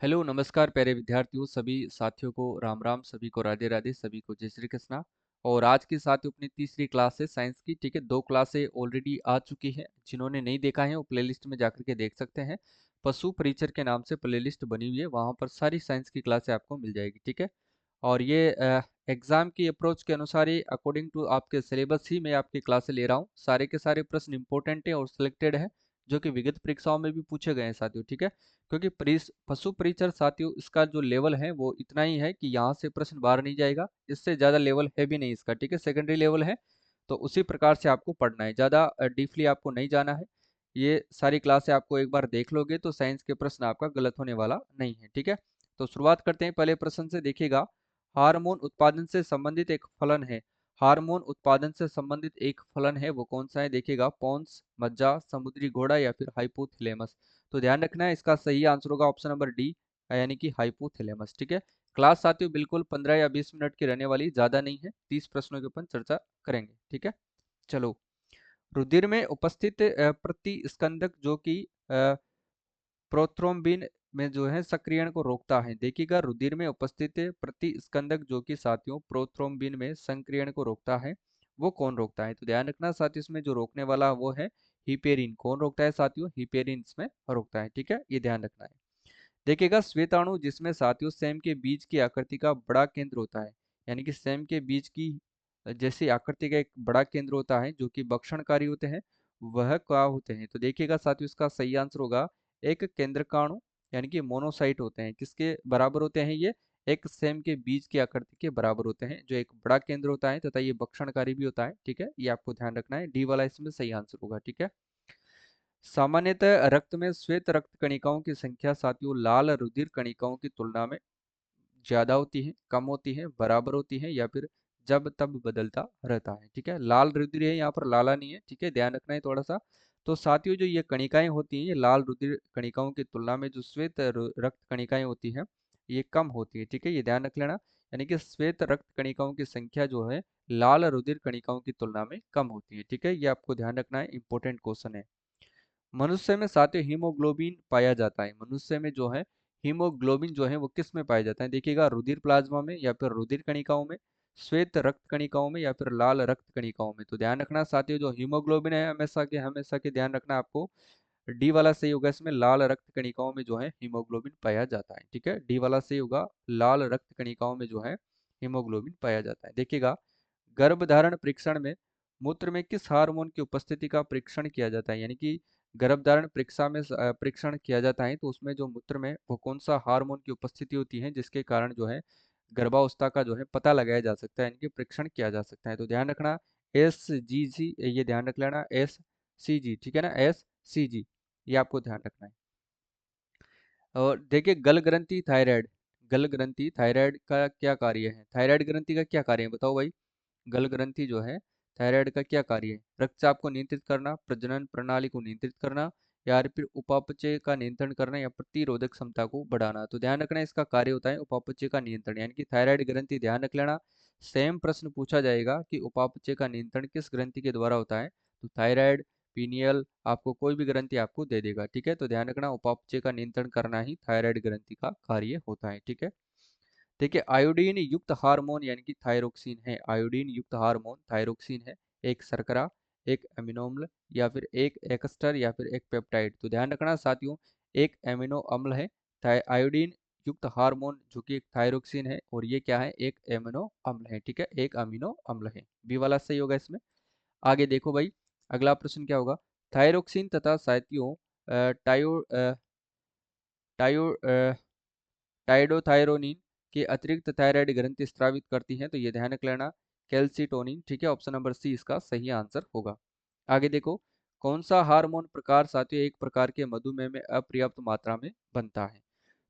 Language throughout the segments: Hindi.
हेलो नमस्कार प्यारे विद्यार्थियों, सभी साथियों को राम राम, सभी को राधे राधे, सभी को जय श्री कृष्णा। और आज की साथियों अपनी तीसरी क्लास है साइंस की। ठीक है, दो क्लासें ऑलरेडी आ चुकी है। जिन्होंने नहीं देखा है वो प्लेलिस्ट में जाकर के देख सकते हैं। पशु परिचर के नाम से प्लेलिस्ट बनी हुई है, वहां पर सारी साइंस की क्लासें आपको मिल जाएगी। ठीक है, और ये एग्जाम की अप्रोच के अनुसार ही अकॉर्डिंग टू आपके सिलेबस ही मैं आपकी क्लासें ले रहा हूँ। सारे के सारे प्रश्न इंपॉर्टेंट है और सिलेक्टेड है, जो कि विगत परीक्षाओं में भी पूछे गए हैं साथियों। ठीक है, क्योंकि पशु परिचर साथियों इसका जो लेवल है वो इतना ही है कि यहाँ से प्रश्न बाहर नहीं जाएगा। इससे ज़्यादा लेवल है भी नहीं इसका। ठीक है, सेकेंडरी लेवल है, तो उसी प्रकार से आपको पढ़ना है, ज़्यादा डीपली आपको नहीं जाना है। ये सारी क्लासें आपको एक बार देख लोगे तो साइंस के प्रश्न आपका गलत होने वाला नहीं है। ठीक है, तो शुरुआत करते हैं पहले प्रश्न से। देखिएगा, हार्मोन उत्पादन से संबंधित एक फलन है। हार्मोन उत्पादन से संबंधित एक फलन है, वो कौन सा है? देखिएगा, पॉन्स, मज्जा, समुद्री घोड़ा या फिर हाइपोथैलेमस। तो ध्यान रखना है, इसका सही आंसर होगा ऑप्शन नंबर डी, यानी कि हाइपोथैलेमस। ठीक है, क्लास साथियों बिल्कुल 15 या 20 मिनट की रहने वाली, ज्यादा नहीं है। 30 प्रश्नों के ऊपर चर्चा करेंगे। ठीक है, चलो। रुधिर में उपस्थित प्रतिस्कंदक जो कि प्रोथ्रोम्बिन में जो है सक्रियण को रोकता है। देखिएगा, रुधिर में उपस्थित प्रतिस्कंदक जो कि साथियों प्रोथ्रोम्बिन में सक्रियण को रोकता है, वो कौन रोकता है? तो ध्यान रखना साथियों, इसमें जो रोकने वाला वो है हिपेरिन। कौन रोकता है साथियों? हिपेरिन इसमें रोकता है। ठीक है, ये ध्यान रखना है। देखिएगा, श्वेताणु जिसमें साथियों सेम के बीज की आकृति का बड़ा केंद्र होता है, यानी कि सेम के बीज की जैसी आकृति का एक बड़ा केंद्र होता है, जो कि भक्षणकारी होते हैं, वह क्या होते हैं? तो देखिएगा साथियों, इसका सही आंसर होगा एक केंद्रकाणु, यानी कि मोनोसाइट होते हैं। किसके बराबर होते हैं ये? एक सेम के बीज की आकृति के बराबर होते हैं, जो एक बड़ा केंद्र होता है तथा ये भक्षणकारी भी होता है। ठीक है, ये आपको ध्यान रखना है, डी वाला इसमें सही आंसर होगा। ठीक है, सामान्यतः रक्त में श्वेत रक्त कणिकाओं की संख्या साथियों लाल रुधिर कणिकाओं की तुलना में ज्यादा होती है, कम होती है, बराबर होती है, या फिर जब तब बदलता रहता है? ठीक है, लाल रुधिर है यहाँ पर, लाला नहीं है। ठीक है, ध्यान रखना है थोड़ा सा। तो साथियों, जो ये कणिकाएं होती हैं, ये लाल रुधिर कणिकाओं की तुलना में जो श्वेत रक्त कणिकाएं होती हैं, ये कम होती है। ठीक है, ये ध्यान रख लेना, यानी कि श्वेत रक्त कणिकाओं की संख्या जो है लाल रुधिर कणिकाओं की तुलना में कम होती है। ठीक है, ये आपको ध्यान रखना है, इंपॉर्टेंट क्वेश्चन है। मनुष्य में साथियों हीमोग्लोबिन पाया जाता है। मनुष्य में जो है हीमोग्लोबिन जो है वो किस में पाया जाता है? देखिएगा, रुधिर प्लाज्मा में, या फिर रुधिर कणिकाओं में, श्वेत रक्त कणिकाओं में, या फिर लाल रक्त कणिकाओं में। तो ध्यान रखना साथियों, जो हीमोग्लोबिन है हमेशा के ध्यान रखना आपको, डी वाला सही होगा। इसमें लाल रक्त कणिकाओं में जो है हीमोग्लोबिन पाया जाता है। ठीक है, डी वाला सही होगा, लाल रक्त कणिकाओं में जो है हीमोग्लोबिन पाया जाता है। देखिएगा, गर्भधारण परीक्षण में मूत्र में किस हार्मोन की उपस्थिति का परीक्षण किया जाता है? यानी कि गर्भधारण परीक्षा में परीक्षण किया जाता है, तो उसमें जो मूत्र में वो कौन सा हार्मोन की उपस्थिति होती है, जिसके कारण जो है गर्भावस्था का जो है पता लगाया जा सकता है, यानी कि परीक्षण किया जा सकता है। तो ध्यान रखना, SGG, ये ध्यान रख लेना, SCG। ठीक है ना, SCG, ये आपको ध्यान रखना है। और देखिए, गल ग्रंथि थायराइड, गल ग्रंथि थायराइड का क्या कार्य है? थायराइड ग्रंथि का क्या कार्य है, बताओ भाई। गल ग्रंथि जो है थायराइड का क्या कार्य है? रक्तचाप को नियंत्रित करना, प्रजनन प्रणाली को नियंत्रित करना, या फिर उपापचय का नियंत्रण करना, या प्रतिरोधक क्षमता को बढ़ाना। तो ध्यान रखना, इसका कार्य होता है उपापचय का नियंत्रण, यानी कि थायराइड ग्रंथि। ध्यान रख लेना, सेम प्रश्न पूछा जाएगा कि उपापचय का नियंत्रण किस ग्रंथि के द्वारा होता है, तो थायराइड, पीनियल, आपको कोई भी ग्रंथि आपको दे देगा। ठीक है, तो ध्यान रखना, उपापचय का नियंत्रण करना ही थायराइड ग्रंथि का कार्य होता है। ठीक है, देखिए, आयोडीन युक्त हार्मोन यानी कि थायरोक्सिन है। आयोडीन युक्त हार्मोन थायरोक्सिन है, एक शर्करा, एक अमीनो अम्ल, या फिर एक एक्स्टर, या फिर एक पेप्टाइड। तो ध्यान रखना साथियों, एक एमिनो अम्ल है। आयोडीन युक्त हार्मोन जो कि एक थायरोक्सिन है, और ये क्या है? एक एमिनो अम्ल है। ठीक है, एक अमीनो अम्ल है, बी वाला सही होगा इसमें। आगे देखो भाई, अगला प्रश्न क्या होगा? थायरोक्सिन तथा साथियों टायो टायो टाइडोथायरोनिन के अतिरिक्त थायराइड ग्रंथि स्रावित करती हैं, तो ये ध्यान रख लेना, कैल्सिटोनिन। ठीक है, ऑप्शन नंबर सी इसका सही आंसर होगा। आगे देखो, कौन सा हार्मोन प्रकार साथियों एक प्रकार के मधुमेह में अपर्याप्त मात्रा में बनता है?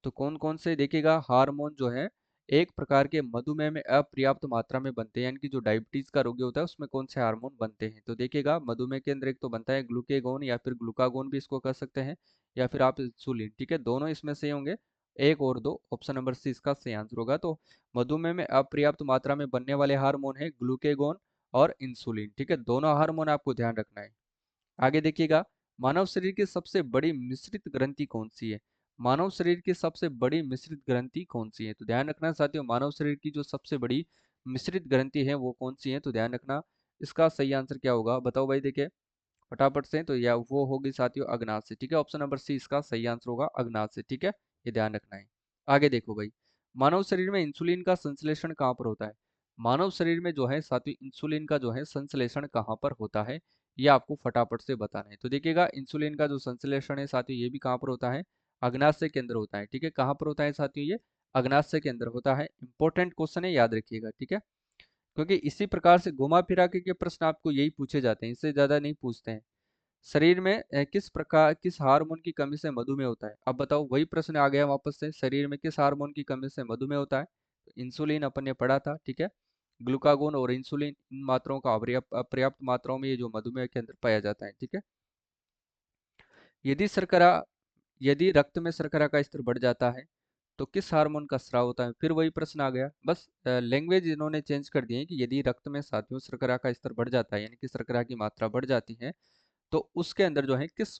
तो कौन कौन से देखिएगा हार्मोन जो है एक प्रकार के मधुमेह में अपर्याप्त मात्रा में बनते हैं, यानी कि जो डायबिटीज का रोगी होता है उसमें कौन से हार्मोन बनते हैं? तो देखिएगा, मधुमेह के अंदर एक तो बनता है ग्लूकेगोन, या फिर ग्लूकागोन भी इसको कह सकते हैं, या फिर आप इंसुलिन। ठीक है, दोनों इसमें से होंगे, एक और दो, ऑप्शन नंबर सी इसका सही आंसर होगा। तो मधुमेह में अपर्याप्त मात्रा में बनने वाले हार्मोन है ग्लूकेगोन और इंसुलिन। ठीक है, दोनों हार्मोन आपको ध्यान रखना है। आगे देखिएगा, मानव शरीर की सबसे बड़ी मिश्रित ग्रंथि कौन सी है? मानव शरीर की सबसे बड़ी मिश्रित ग्रंथि कौन सी है? तो ध्यान रखना साथियों, मानव शरीर की जो सबसे बड़ी मिश्रित ग्रंथि है वो कौन सी है? तो ध्यान रखना, इसका सही आंसर क्या होगा? बताओ भाई, देखिए फटाफट से। तो या वो होगी साथियों अग्नाशय, ठीक है। ऑप्शन नंबर सी इसका सही आंसर होगा, अग्नाशय, ठीक है। ये ध्यान रखना है। आगे देखो भाई, मानव शरीर में इंसुलिन का संश्लेषण कहाँ पर होता है? मानव शरीर में जो है साथियों इंसुलिन का जो है संश्लेषण कहाँ पर होता है, ये आपको फटाफट से बताना है। तो देखिएगा, इंसुलिन का जो संश्लेषण है साथियों ये भी कहाँ पर होता है? अग्नाशय के अंदर होता है, ठीक है। कहाँ पर होता है साथियों? ये अग्नाशय के अंदर होता है। इंपॉर्टेंट क्वेश्चन है, याद रखिएगा, ठीक है। क्योंकि इसी प्रकार से घुमा फिरा के प्रश्न आपको यही पूछे जाते हैं, इससे ज्यादा नहीं पूछते हैं। शरीर में किस हार्मोन की कमी से मधुमेह होता है? अब बताओ, वही प्रश्न आ गया वापस से, शरीर में किस हार्मोन की कमी से मधुमेह होता है? तो इंसुलिन अपन ने पढ़ा था, ठीक है। ग्लूकागोन और इंसुलिन, इन मात्राओं का अपर्याप्त मात्राओं में ये जो मधुमेह के अंदर पाया जाता है, ठीक है। यदि शर्करा यदि रक्त में शर्करा का स्तर बढ़ जाता है तो किस हार्मोन का स्राव होता है? फिर वही प्रश्न आ गया, बस लैंग्वेज इन्होंने चेंज कर दी है कि यदि रक्त में साथियों शर्करा का स्तर बढ़ जाता है, यानी कि शर्करा की मात्रा बढ़ जाती है, तो उसके अंदर जो है किस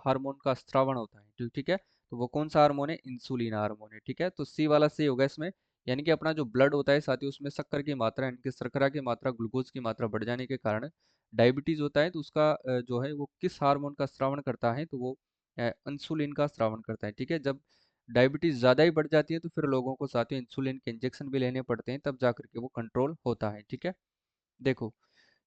हार्मोन का स्रावण होता है, ठीक है। तो वो कौन सा हार्मोन है? इंसुलिन हार्मोन है, ठीक है। तो सी वाला सही होगा इसमें। यानी कि अपना जो ब्लड होता है साथियों उसमें शक्कर की मात्रा यानी कि शर्करा की मात्रा, ग्लूकोज की मात्रा बढ़ जाने के कारण डायबिटीज होता है। तो उसका जो है वो किस हार्मोन का स्रावण करता है? तो वो इंसुलिन का स्रावण करता है, ठीक है। जब डायबिटीज ज़्यादा ही बढ़ जाती है तो फिर लोगों को साथियों इंसुलिन के इंजेक्शन भी लेने पड़ते हैं, तब जाकर के वो कंट्रोल होता है, ठीक है। देखो,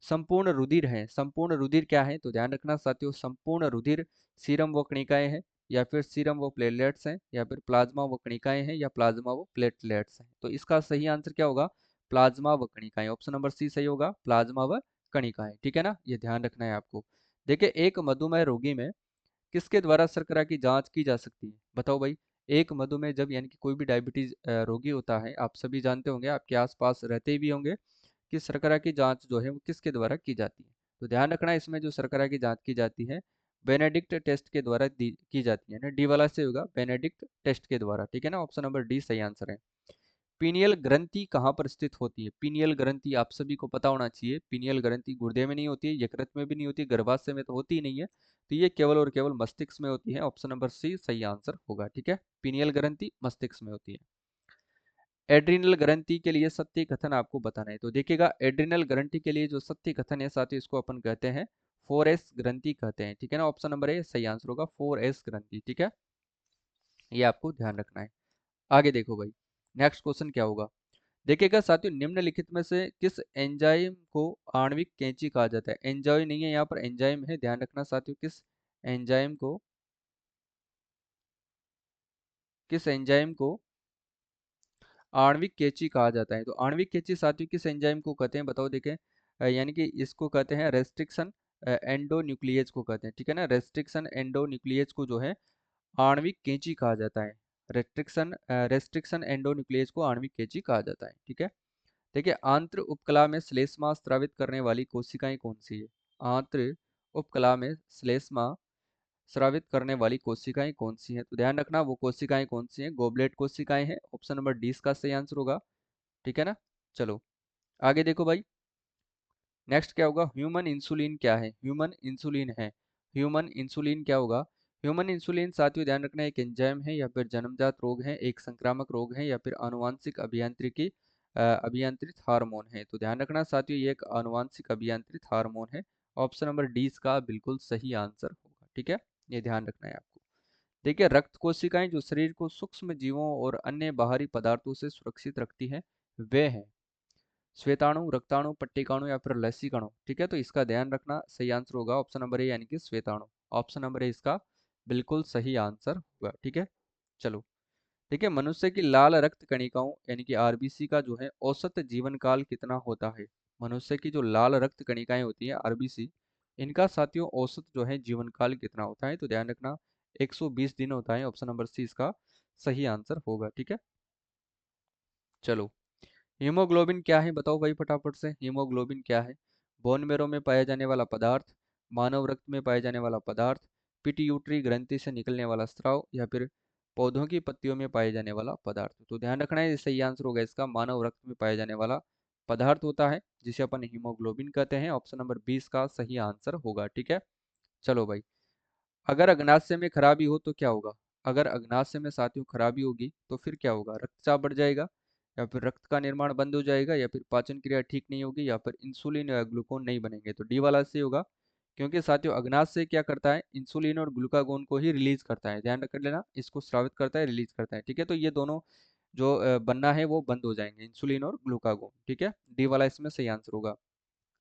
संपूर्ण रुधिर है, संपूर्ण रुधिर क्या है? तो ध्यान रखना साथियों, संपूर्ण रुधिर सीरम व कणिकाएं हैं, या फिर सीरम व प्लेटलेट्स हैं, या फिर प्लाज्मा व कणिकाएं हैं, या प्लाज्मा व प्लेटलेट्स हैं। तो इसका सही आंसर क्या होगा? प्लाज्मा व कणिकाएं। ऑप्शन नंबर सी सही होगा, प्लाज्मा व कणिकाएं, ठीक है ना। ये ध्यान रखना है आपको। देखिए, एक मधुमेह रोगी में किसके द्वारा शर्करा की जांच की जा सकती है? बताओ भाई। एक मधुमेह, जब यानी कि कोई भी डायबिटीज रोगी होता है, आप सभी जानते होंगे, आपके आसपास रहते भी होंगे, कि शर्करा की जांच जो है वो किसके द्वारा की जाती है? तो ध्यान रखना, इसमें जो शर्करा की जांच की जाती है बेनेडिक्ट टेस्ट के द्वारा की जाती है ना। डी वाला से होगा, बेनेडिक्ट टेस्ट के द्वारा, ठीक है ना। ऑप्शन नंबर डी सही आंसर है। पीनियल ग्रंथि कहाँ पर स्थित होती है? पीनियल ग्रंथि आप सभी को पता होना चाहिए। पीनियल ग्रंथि गुर्दे में नहीं होती है, यकृत में भी नहीं होती, गर्भाशय में तो होती ही नहीं है। तो ये केवल और केवल मस्तिष्क में होती है। ऑप्शन नंबर सी सही आंसर होगा, ठीक है। पीनियल ग्रंथि मस्तिष्क में होती है। एड्रिनल ग्रंथि के लिए सत्य कथन आपको बताना है। तो देखिएगा, एड्रिनल ग्रंथि के लिए जो सत्य कथन है साथियों, इसको अपन कहते हैं 4S ग्रंथि कहते हैं, ठीक है ना। ऑप्शन नंबर ए सही आंसर होगा, 4S ग्रंथि, ठीक है। ये आपको ध्यान रखना है। आगे देखो भाई, नेक्स्ट क्वेश्चन क्या होगा? देखिएगा साथियों, निम्नलिखित में से किस एंजाइम को आणविक कैंची कहा जाता है? एंजाइम नहीं है यहाँ पर, एंजाइम है, ध्यान रखना साथियों। किस एंजाइम को आणविक कैंची कहा जाता है? तो आणविक कैंची साथियों किस एंजाइम को कहते हैं? बताओ, देखें। यानी कि इसको कहते हैं रेस्ट्रिक्शन एंडोन्यूक्लियेज को कहते हैं, ठीक है ना। रेस्ट्रिक्शन एंडोन्यूक्लियेज को जो है आणविक कैंची कहा जाता है। रेस्ट्रिक्शन एंडोन्यूक्लियेज को आणविक कैंची कहा जाता है, ठीक है। देखिए, आंत्र उपकला में श्लेष्मा स्रावित करने वाली कोशिकाएं कौन सी है? आंत्र उपकला में श्लेष्मा स्रावित करने वाली कोशिकाएं कौन सी हैं? तो ध्यान रखना, वो कोशिकाएं कौन सी हैं? गोबलेट कोशिकाएं हैं। ऑप्शन नंबर डी इसका सही आंसर होगा, ठीक है ना। चलो आगे देखो भाई, नेक्स्ट क्या होगा? ह्यूमन इंसुलिन क्या है? ह्यूमन इंसुलिन है। ह्यूमन इंसुलिन क्या होगा? ह्यूमन इंसुलिन साथियों ध्यान रखना, एक एंजाइम है, या फिर जन्मजात रोग है, एक संक्रामक रोग है, या फिर आनुवांशिक अभियांत्रित हार्मोन है। तो ध्यान रखना साथियों, ये एक आनुवांशिक अभियांत्रित हार्मोन है। ऑप्शन नंबर डी इसका बिल्कुल सही आंसर होगा, ठीक है। ये ध्यान रखना है आपको। देखिए, रक्त कोशिकाएं जो शरीर को सूक्ष्म जीवों और अन्य बाहरी पदार्थों से सुरक्षित रखती हैं, वे हैं श्वेताणु, रक्ताणु, पट्टिकाणु, या फिर लसीकणु, ठीक है। तो इसका ध्यान रखना, सही आंसर होगा ऑप्शन नंबर ए, यानी कि श्वेताणु। ऑप्शन नंबर ए इसका बिल्कुल सही आंसर होगा, ठीक है। चलो, देखिए, मनुष्य की लाल रक्त कणिकाओं यानी कि आरबीसी का जो है औसत जीवन काल कितना होता है? मनुष्य की जो लाल रक्त कणिकाएं होती है आरबीसी, इनका साथियों औसत जो है जीवन काल कितना होता है? तो ध्यान रखना, 120 दिन होता है। ऑप्शन नंबर सी इसका सही आंसर होगा, ठीक है। चलो, हीमोग्लोबिन क्या है? बताओ भाई फटाफट से, हीमोग्लोबिन क्या है? बोन मेरो में पाया जाने वाला पदार्थ, मानव रक्त में पाया जाने वाला पदार्थ, पिट्यूटरी ग्रंथि से निकलने वाला स्राव, या फिर पौधों की पत्तियों में पाए जाने वाला पदार्थ? तो ध्यान रखना है, सही आंसर होगा इसका मानव रक्त में पाया जाने वाला पदार्थ होता है, जिसे अपन हीमोग्लोबिन कहते हैं। ऑप्शन नंबर 20 का सही आंसर होगा, ठीक है। चलो भाई, अगर अग्नाशय में खराबी हो तो क्या होगा? अगर अग्नाशय में साथियों खराबी होगी तो फिर क्या होगा, रक्तचाप बढ़ जाएगा, या फिर रक्त का निर्माण बंद हो जाएगा, या फिर पाचन क्रिया ठीक नहीं होगी, या फिर इंसुलिन या ग्लूकोन नहीं बनेंगे। तो डी वाला सही होगा, क्योंकि साथियों अग्नाशय क्या करता है, इंसुलिन और ग्लूकागोन को ही रिलीज करता है, ध्यान रख लेना, इसको स्रावित करता है, रिलीज करता है, ठीक है। तो ये दोनों जो बनना है वो बंद हो जाएंगे, इंसुलिन और ग्लूकागोन, ठीक है। डी वाला इसमें सही आंसर होगा।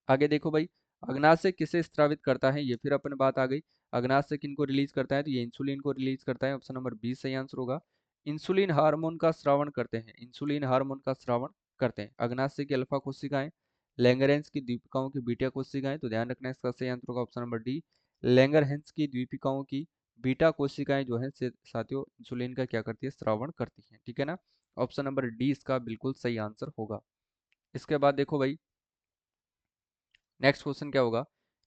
आगे देखो भाई, अग्नाशय किसे स्रावित करता है, ये फिर अपन बात आ गई। अग्नाशय किनको रिलीज करता है, तो ये इंसुलिन को रिलीज करता है, ऑप्शन नंबर बी सही आंसर होगा। इंसुलिन हार्मोन का स्रावण करते हैं, इंसुलिन हार्मोन का स्रावण करते हैं अग्नाशय की अल्फा कोशिकाएं, लैंगरेंस की द्वीपिकाओं की बीटा कोशिकाएं, तो ध्यान रखना इसका सही आंसर होगा ऑप्शन नंबर डी। लैंगरहेंस की द्वीपिकाओं की बीटा कोशिकाएं जो है साथियों इंसुलिन का क्या करती है, स्रावण करती हैं, ठीक है ना। ऑप्शन नंबर डी इसका बिल्कुल सही आंसर होगा। इसके बाद देखो भाई, नेक्स्ट क्वेश्चन क्या होगा,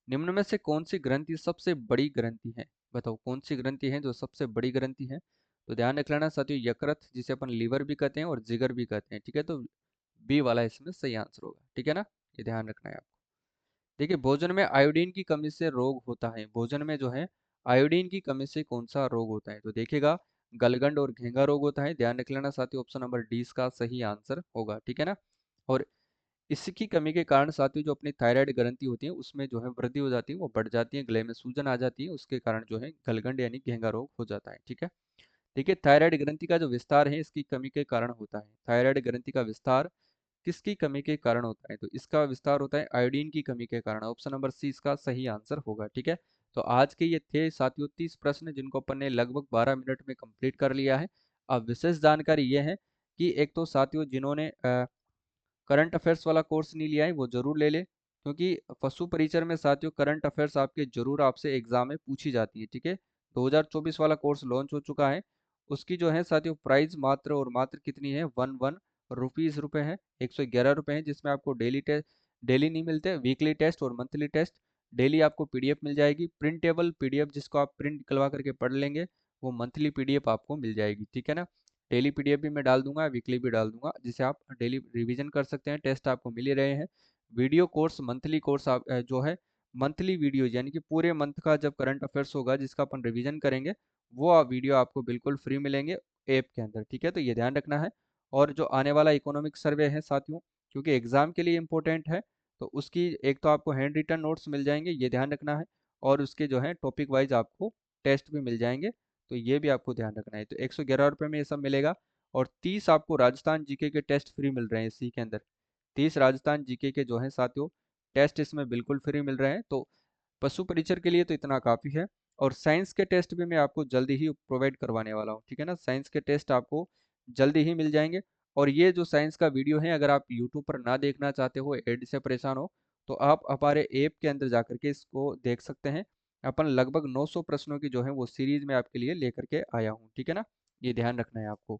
निम्न में से कौन सी ग्रंथि सबसे बड़ी ग्रंथि है, बताओ कौन सी ग्रंथि है जो सबसे बड़ी ग्रंथि है। तो ध्यान रख लेना साथियों, यकृत जिसे अपन लीवर भी कहते हैं और जिगर भी कहते हैं, ठीक है। तो बी वाला इसमें सही आंसर होगा, ठीक है ना, ये ध्यान रखना है आपको। देखिए, भोजन में आयोडीन की कमी से रोग होता है, भोजन में जो है आयोडीन की कमी से कौन सा रोग होता है, तो देखिएगा गलगंड और घेंगा रोग होता है, ध्यान रख लेना साथियों, ऑप्शन नंबर डी इसका सही आंसर होगा, ठीक है ना। और इसकी कमी के कारण साथियों जो अपनी थायराइड ग्रंथि होती है उसमें जो है वृद्धि हो जाती है, वो बढ़ जाती है, गले में सूजन आ जाती है, उसके कारण जो है गलगंड यानी घेंगा रोग हो जाता है, ठीक है। देखिए, थायराइड ग्रंथि का जो विस्तार है इसकी कमी के कारण होता है, थायराइड ग्रंथि का विस्तार किसकी कमी के कारण होता है, तो इसका विस्तार होता है आयोडीन की कमी के कारण, ऑप्शन नंबर सी इसका सही आंसर होगा, ठीक है। तो आज के ये थे साथियों 30 प्रश्न जिनको अपन ने लगभग 12 मिनट में कंप्लीट कर लिया है। अब विशेष जानकारी ये है कि एक तो साथियों जिन्होंने करंट अफेयर्स वाला कोर्स नहीं लिया है वो जरूर ले ले, क्योंकि पशु परिचर में साथियों करंट अफेयर्स आपके जरूर आपसे एग्जाम में पूछी जाती है, ठीक है। 2024 वाला कोर्स लॉन्च हो चुका है, उसकी जो है साथियों प्राइस मात्र और मात्र कितनी है, ₹1 है, 111 है, जिसमें आपको डेली टेस्ट, डेली नहीं मिलते, वीकली टेस्ट और मंथली टेस्ट, डेली आपको पीडीएफ मिल जाएगी, प्रिंटेबल पीडीएफ जिसको आप प्रिंट निकलवा करके पढ़ लेंगे, वो मंथली पीडीएफ आपको मिल जाएगी, ठीक है ना। डेली पीडीएफ भी मैं डाल दूंगा, वीकली भी डाल दूंगा, जिसे आप डेली रिवीजन कर सकते हैं, टेस्ट आपको मिल ही रहे हैं। वीडियो कोर्स मंथली कोर्स आप जो है मंथली वीडियो यानी कि पूरे मंथ का जब करंट अफेयर्स होगा जिसका अपन रिवीजन करेंगे, वो वीडियो आपको बिल्कुल फ्री मिलेंगे ऐप के अंदर, ठीक है। तो ये ध्यान रखना है। और जो आने वाला इकोनॉमिक सर्वे है साथियों, क्योंकि एग्जाम के लिए इम्पोर्टेंट है, तो उसकी एक तो आपको हैंड रिटन नोट्स मिल जाएंगे, ये ध्यान रखना है, और उसके जो है टॉपिक वाइज आपको टेस्ट भी मिल जाएंगे, तो ये भी आपको ध्यान रखना है। तो ₹111 में ये सब मिलेगा, और 30 आपको राजस्थान जीके के टेस्ट फ्री मिल रहे हैं इसी के अंदर, 30 राजस्थान जीके के जो है साथियों टेस्ट इसमें बिल्कुल फ्री मिल रहे हैं। तो पशु परिचर के लिए तो इतना काफ़ी है। और साइंस के टेस्ट भी मैं आपको जल्दी ही प्रोवाइड करवाने वाला हूँ, ठीक है ना, साइंस के टेस्ट आपको जल्दी ही मिल जाएंगे। और ये जो साइंस का वीडियो है, अगर आप यूट्यूब पर ना देखना चाहते हो, एड से परेशान हो, तो आप हमारे ऐप के अंदर जा करके इसको देख सकते हैं। अपन लगभग 900 प्रश्नों की जो है वो सीरीज में आपके लिए लेकर के आया हूँ, ठीक है ना, ये ध्यान रखना है आपको।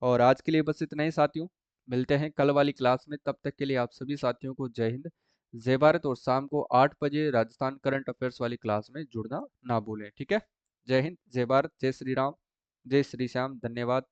और आज के लिए बस इतना ही साथियों, मिलते हैं कल वाली क्लास में, तब तक के लिए आप सभी साथियों को जय हिंद, जय भारत, और शाम को 8 बजे राजस्थान करंट अफेयर्स वाली क्लास में जुड़ना ना भूलें, ठीक है। जय हिंद, जय भारत, जय श्री राम, जय श्री श्याम, धन्यवाद।